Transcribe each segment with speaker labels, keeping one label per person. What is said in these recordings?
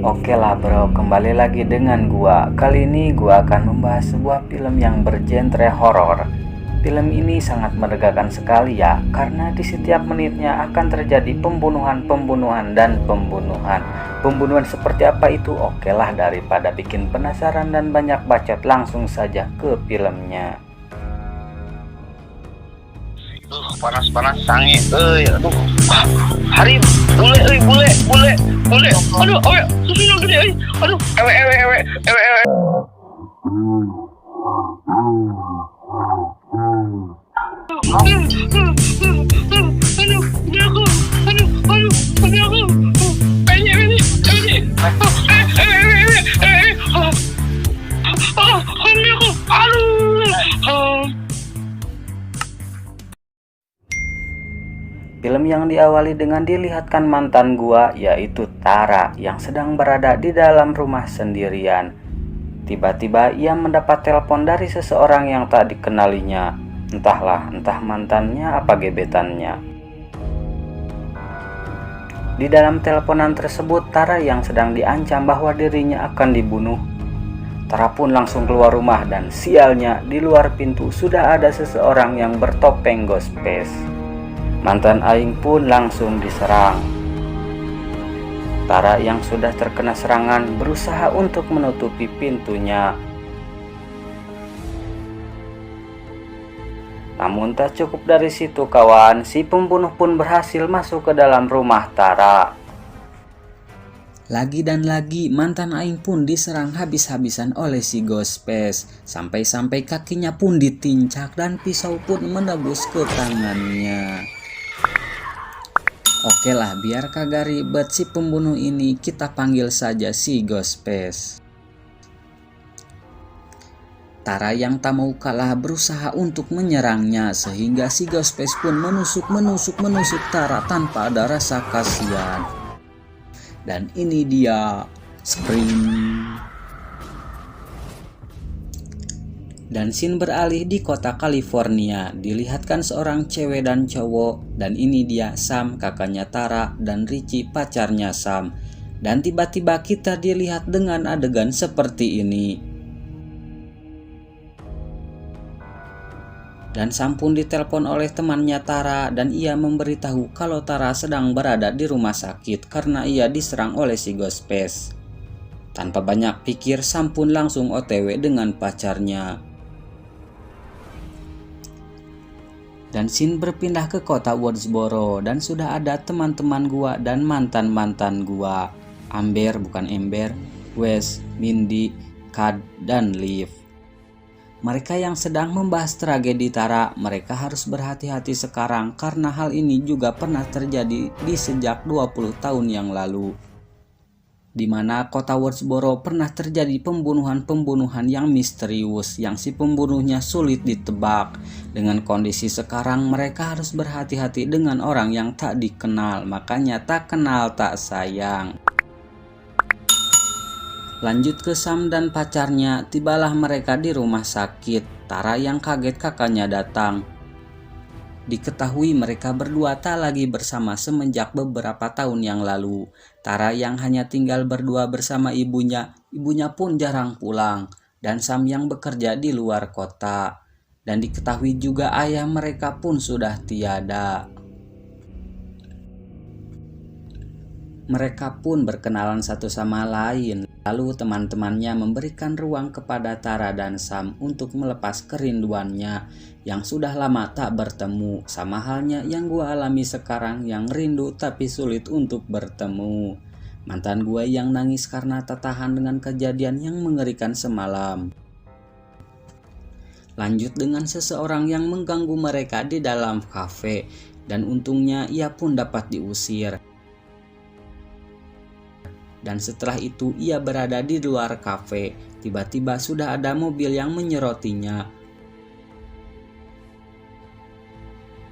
Speaker 1: Oke lah bro, kembali lagi dengan gua. Kali ini gua akan membahas sebuah film yang bergenre horor. Film ini sangat menegangkan sekali ya, karena di setiap menitnya akan terjadi pembunuhan dan pembunuhan. Pembunuhan seperti apa itu? Oke lah, daripada bikin penasaran dan banyak bacot, langsung saja ke filmnya.
Speaker 2: Panas-panas sange aduh. Hari bule aduh susuna gede aduh ewe
Speaker 1: Film yang diawali dengan dilihatkan mantan gua, yaitu Tara, yang sedang berada di dalam rumah sendirian. Tiba-tiba ia mendapat telepon dari seseorang yang tak dikenalinya. Entah mantannya apa gebetannya. Di dalam teleponan tersebut, Tara yang sedang diancam bahwa dirinya akan dibunuh. Tara pun langsung keluar rumah dan sialnya di luar pintu sudah ada seseorang yang bertopeng Ghostface. Mantan aing pun langsung diserang. Tara yang sudah terkena serangan berusaha untuk menutupi pintunya. Namun tak cukup dari situ kawan, si pembunuh pun berhasil masuk ke dalam rumah Tara. Lagi dan lagi mantan aing pun diserang habis-habisan oleh si Ghostface. Sampai-sampai kakinya pun ditincak dan pisau pun menembus ke tangannya. Oke lah, biar kagak ribet si pembunuh ini, kita panggil saja si Ghostface. Tara yang tak mau kalah berusaha untuk menyerangnya, sehingga si Ghostface pun menusuk Tara tanpa ada rasa kasihan. Dan ini dia Scream. Dan scene beralih di kota California. Dilihatkan seorang cewek dan cowok. Dan ini dia Sam, kakaknya Tara, dan Richie, pacarnya Sam. Dan tiba-tiba kita dilihat dengan adegan seperti ini. Dan Sam pun ditelepon oleh temannya Tara. Dan ia memberitahu kalau Tara sedang berada di rumah sakit karena ia diserang oleh si Ghostface. Tanpa banyak pikir, Sam pun langsung OTW dengan pacarnya. Dan scene berpindah ke kota Woodsboro dan sudah ada teman-teman gua dan mantan-mantan gua. Amber, bukan Ember, Wes, Mindy, Kad, dan Liv. Mereka yang sedang membahas tragedi Tara, mereka harus berhati-hati sekarang karena hal ini juga pernah terjadi di sejak 20 tahun yang lalu. Di mana kota Woodsboro pernah terjadi pembunuhan yang misterius yang si pembunuhnya sulit ditebak. Dengan kondisi sekarang mereka harus berhati-hati dengan orang yang tak dikenal, makanya tak kenal tak sayang. Lanjut ke Sam dan pacarnya, tibalah mereka di rumah sakit. Tara yang kaget kakaknya datang. Diketahui mereka berdua tak lagi bersama semenjak beberapa tahun yang lalu. Tara yang hanya tinggal berdua bersama ibunya pun jarang pulang. Dan Sam yang bekerja di luar kota. Dan diketahui juga ayah mereka pun sudah tiada. Mereka pun berkenalan satu sama lain. Lalu teman-temannya memberikan ruang kepada Tara dan Sam untuk melepas kerinduannya yang sudah lama tak bertemu. Sama halnya yang gua alami sekarang, yang rindu tapi sulit untuk bertemu. Mantan gua yang nangis karena tak tahan dengan kejadian yang mengerikan semalam. Lanjut dengan seseorang yang mengganggu mereka di dalam kafe. Dan untungnya ia pun dapat diusir. Dan setelah itu ia berada di luar kafe. Tiba-tiba sudah ada mobil yang menyerotinya.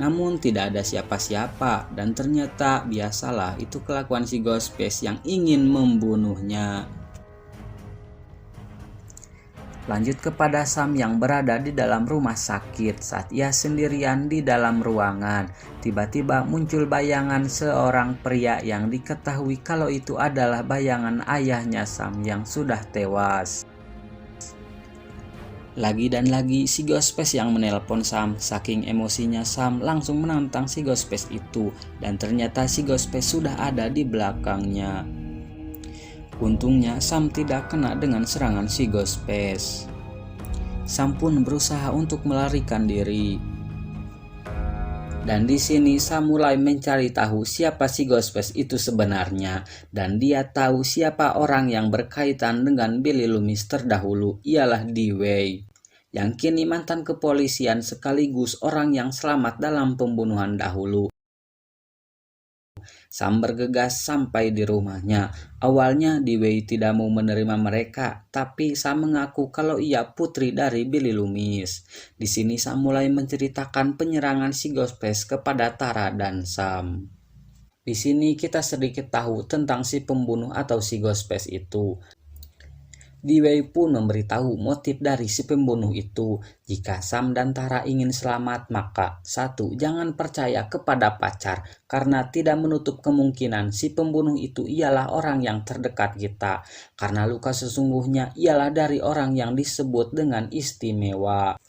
Speaker 1: Namun tidak ada siapa-siapa. Dan ternyata biasalah itu kelakuan si Ghostface yang ingin membunuhnya. Lanjut kepada Sam yang berada di dalam rumah sakit. Saat ia sendirian di dalam ruangan, tiba-tiba muncul bayangan seorang pria yang diketahui kalau itu adalah bayangan ayahnya Sam yang sudah tewas. Lagi dan lagi si Ghostface yang menelpon Sam. Saking emosinya Sam langsung menantang si Ghostface itu, dan ternyata si Ghostface sudah ada di belakangnya. Untungnya Sam tidak kena dengan serangan si Ghostface. Sam pun berusaha untuk melarikan diri. Dan di sini Sam mulai mencari tahu siapa si Ghostface itu sebenarnya, dan dia tahu siapa orang yang berkaitan dengan Billy Loomis terdahulu, ialah Dewey, yang kini mantan kepolisian sekaligus orang yang selamat dalam pembunuhan dahulu. Sam bergegas sampai di rumahnya. Awalnya Dewey tidak mau menerima mereka, tapi Sam mengaku kalau ia putri dari Billy Loomis. Di sini Sam mulai menceritakan penyerangan si Ghostface kepada Tara dan Sam. Di sini kita sedikit tahu tentang si pembunuh atau si Ghostface itu. Dewey pun memberitahu motif dari si pembunuh itu. Jika Sam dan Tara ingin selamat, maka 1. Jangan percaya kepada pacar, karena tidak menutup kemungkinan si pembunuh itu ialah orang yang terdekat kita, karena luka sesungguhnya ialah dari orang yang disebut dengan istimewa.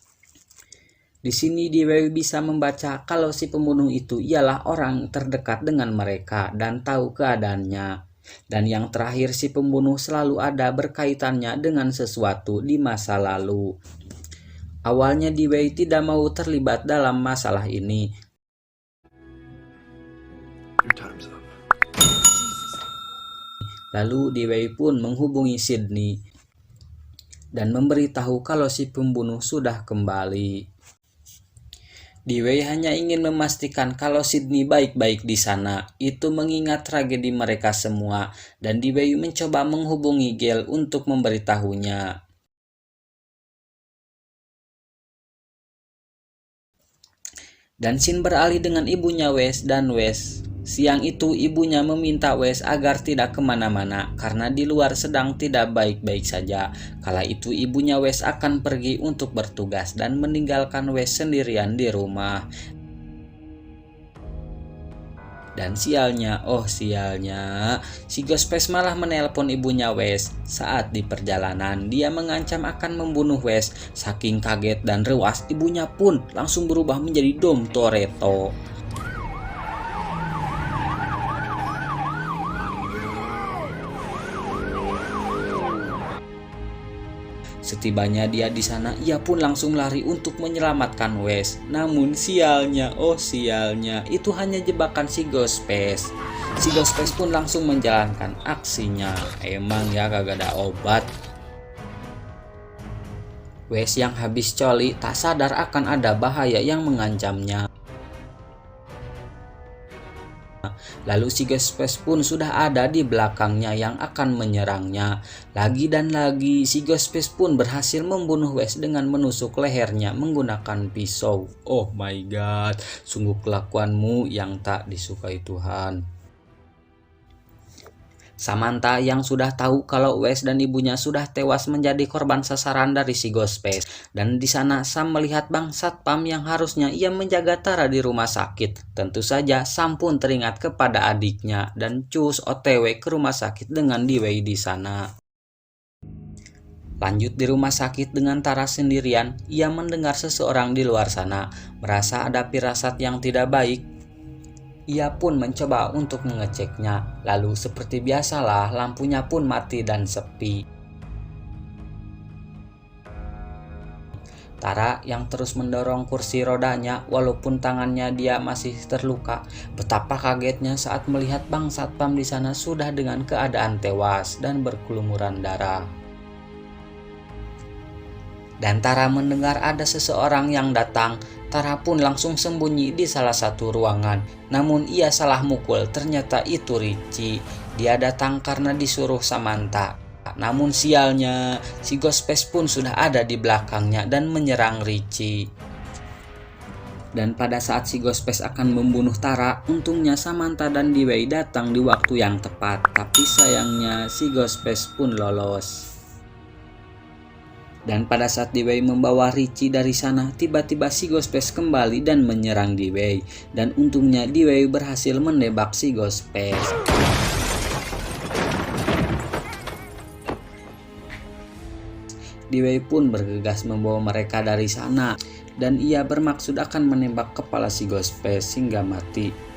Speaker 1: Di sini Dewey bisa membaca kalau si pembunuh itu ialah orang terdekat dengan mereka dan tahu keadaannya. Dan yang terakhir, si pembunuh selalu ada berkaitannya dengan sesuatu di masa lalu. Awalnya Dewey tidak mau terlibat dalam masalah ini. Lalu Dewey pun menghubungi Sydney dan memberitahu kalau si pembunuh sudah kembali. Dewey hanya ingin memastikan kalau Sydney baik-baik di sana. Itu mengingat tragedi mereka semua, dan Dewey mencoba menghubungi Gail untuk memberitahunya. Dan scene beralih dengan ibunya Wes dan Wes. Siang itu ibunya meminta Wes agar tidak kemana-mana karena di luar sedang tidak baik-baik saja. Kala itu ibunya Wes akan pergi untuk bertugas dan meninggalkan Wes sendirian di rumah. Dan sialnya, si Ghostface malah menelpon ibunya Wes. Saat di perjalanan, dia mengancam akan membunuh Wes. Saking kaget dan rewas, ibunya pun langsung berubah menjadi Dom Toretto. Setibanya dia di sana, ia pun langsung lari untuk menyelamatkan Wes. Namun sialnya, itu hanya jebakan si Ghostface. Si Ghostface pun langsung menjalankan aksinya. Emang ya kagak ada obat. Wes yang habis coli tak sadar akan ada bahaya yang mengancamnya. Lalu si Ghostface pun sudah ada di belakangnya yang akan menyerangnya. Lagi dan lagi si Ghostface pun berhasil membunuh Wes dengan menusuk lehernya menggunakan pisau. Oh my god, sungguh kelakuanmu yang tak disukai Tuhan. Samantha yang sudah tahu kalau Wes dan ibunya sudah tewas menjadi korban sasaran dari si Ghostface. Dan di sana Sam melihat Bang Satpam yang harusnya ia menjaga Tara di rumah sakit. Tentu saja Sam pun teringat kepada adiknya dan cus OTW ke rumah sakit dengan Dewey di sana. Lanjut di rumah sakit dengan Tara sendirian, ia mendengar seseorang di luar sana. Merasa ada firasat yang tidak baik. Ia pun mencoba untuk mengeceknya, lalu seperti biasalah lampunya pun mati dan sepi. Tara yang terus mendorong kursi rodanya walaupun tangannya dia masih terluka. Betapa kagetnya saat melihat Bang Satpam di sana sudah dengan keadaan tewas dan berkelumuran darah. Dan Tara mendengar ada seseorang yang datang. Tara pun langsung sembunyi di salah satu ruangan. Namun ia salah mukul, ternyata itu Richie. Dia datang karena disuruh Samantha. Namun sialnya, si Ghostface pun sudah ada di belakangnya dan menyerang Richie. Dan pada saat si Ghostface akan membunuh Tara, untungnya Samantha dan Dewey datang di waktu yang tepat. Tapi sayangnya si Ghostface pun lolos. Dan pada saat Dewey membawa Richie dari sana, tiba-tiba si Ghostface kembali dan menyerang Dewey. Dan untungnya Dewey berhasil menembak si Ghostface. Dewey pun bergegas membawa mereka dari sana. Dan ia bermaksud akan menembak kepala si Ghostface hingga mati.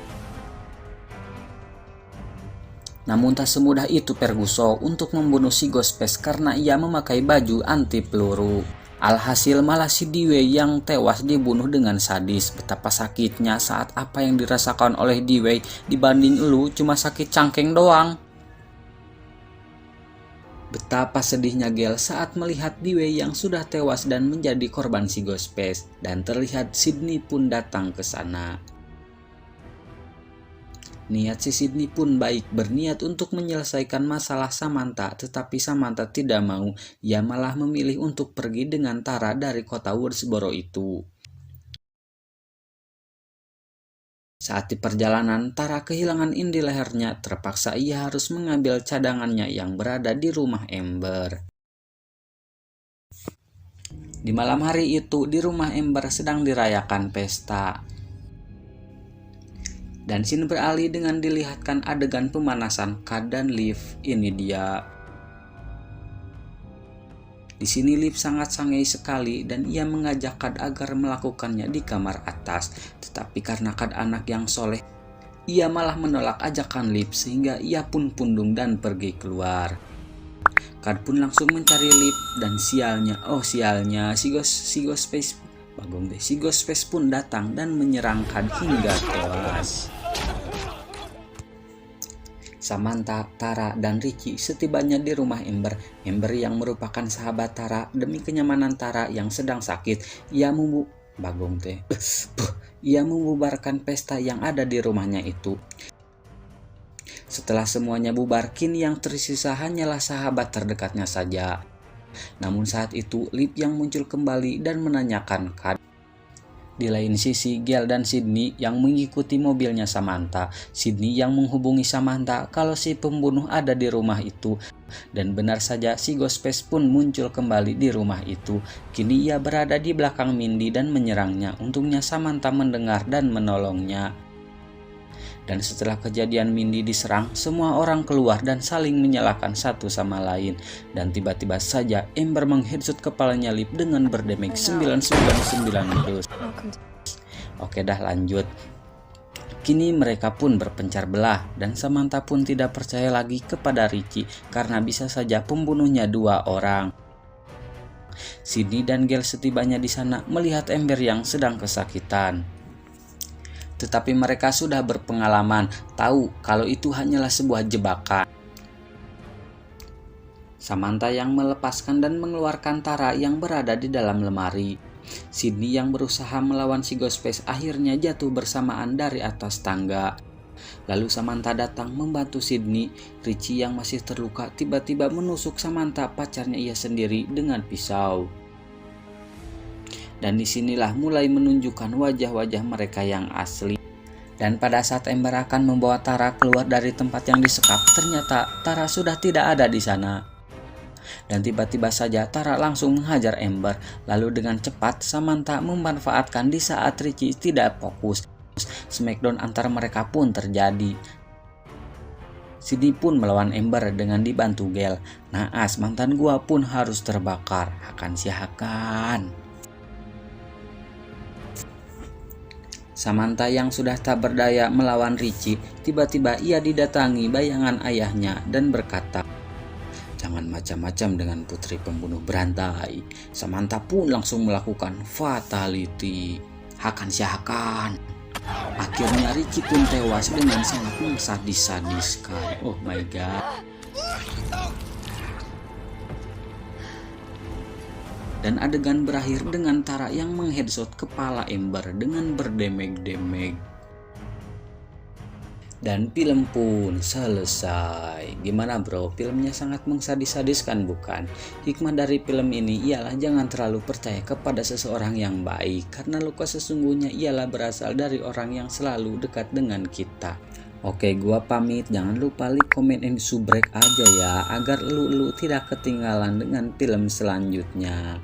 Speaker 1: Namun tak semudah itu Ferguson untuk membunuh si Ghostface karena ia memakai baju anti peluru. Alhasil malah si Dewey yang tewas dibunuh dengan sadis. Betapa sakitnya saat apa yang dirasakan oleh Dewey dibanding lu cuma sakit cangkeng doang. Betapa sedihnya Gale saat melihat Dewey yang sudah tewas dan menjadi korban si Ghostface. Dan terlihat Sydney pun datang ke sana. Niat si Sydney pun baik, berniat untuk menyelesaikan masalah Samantha, tetapi Samantha tidak mau. Ia malah memilih untuk pergi dengan Tara dari kota Woodsboro itu. Saat di perjalanan, Tara kehilangan indi lehernya. Terpaksa ia harus mengambil cadangannya yang berada di rumah Amber. Di malam hari itu, di rumah Amber sedang dirayakan pesta. Dan scene beralih dengan dilihatkan adegan pemanasan Kat dan Liv. Ini dia. Di sini Liv sangat sangai sekali dan ia mengajak Kat agar melakukannya di kamar atas. Tetapi karena Kat anak yang soleh, ia malah menolak ajakan Liv sehingga ia pun pundung dan pergi keluar. Kat pun langsung mencari Liv dan sialnya si Ghostface pun datang dan menyerang Kat hingga tewas. Samantha, Tara, dan Richie setibanya di rumah Amber yang merupakan sahabat Tara. Demi kenyamanan Tara yang sedang sakit, ia membubarkan pesta yang ada di rumahnya itu. Setelah semuanya bubar, kini yang tersisa hanyalah sahabat terdekatnya saja. Namun saat itu, Liv yang muncul kembali dan menanyakan Kat. Di lain sisi, Gale dan Sydney yang mengikuti mobilnya Samantha. Sydney yang menghubungi Samantha kalau si pembunuh ada di rumah itu. Dan benar saja si Ghostface pun muncul kembali di rumah itu. Kini ia berada di belakang Mindy dan menyerangnya. Untungnya Samantha mendengar dan menolongnya. Dan setelah kejadian Mindy diserang, semua orang keluar dan saling menyalahkan satu sama lain. Dan tiba-tiba saja Amber mengheadshot kepalanya Liv dengan berdamage 999 dus. Oke dah lanjut. Kini mereka pun berpencar belah dan Samantha pun tidak percaya lagi kepada Richie karena bisa saja pembunuhnya dua orang. Sydney dan Gale setibanya di sana melihat Amber yang sedang kesakitan. Tetapi mereka sudah berpengalaman, tahu kalau itu hanyalah sebuah jebakan. Samantha yang melepaskan dan mengeluarkan Tara yang berada di dalam lemari. Sydney yang berusaha melawan si Ghostface akhirnya jatuh bersamaan dari atas tangga. Lalu Samantha datang membantu Sydney. Richie yang masih terluka tiba-tiba menusuk Samantha, pacarnya ia sendiri, dengan pisau. Dan disinilah mulai menunjukkan wajah-wajah mereka yang asli. Dan pada saat Amber akan membawa Tara keluar dari tempat yang disekap, ternyata Tara sudah tidak ada di sana. Dan tiba-tiba saja Tara langsung menghajar Amber. Lalu dengan cepat Samantha memanfaatkan di saat Richie tidak fokus. Smackdown antara mereka pun terjadi. Sydney pun melawan Amber dengan dibantu Gale. Naas, mantan gua pun harus terbakar. Akan siakan. Samantha yang sudah tak berdaya melawan Richie, tiba-tiba ia didatangi bayangan ayahnya dan berkata, "Jangan macam-macam dengan putri pembunuh berantai." Samantha pun langsung melakukan fatality. Akan siakan. Akhirnya Richie pun tewas dengan sangat sadis-sadiskan. Oh my god. Dan adegan berakhir dengan Tara yang mengheadshot kepala Amber dengan berdemeg-demeg. Dan film pun selesai. Gimana bro? Filmnya sangat mengsadis-sadiskan bukan? Hikmah dari film ini ialah jangan terlalu percaya kepada seseorang yang baik. Karena luka sesungguhnya ialah berasal dari orang yang selalu dekat dengan kita. Oke, gua pamit. Jangan lupa like, comment, and subrek aja ya, agar lu tidak ketinggalan dengan film selanjutnya.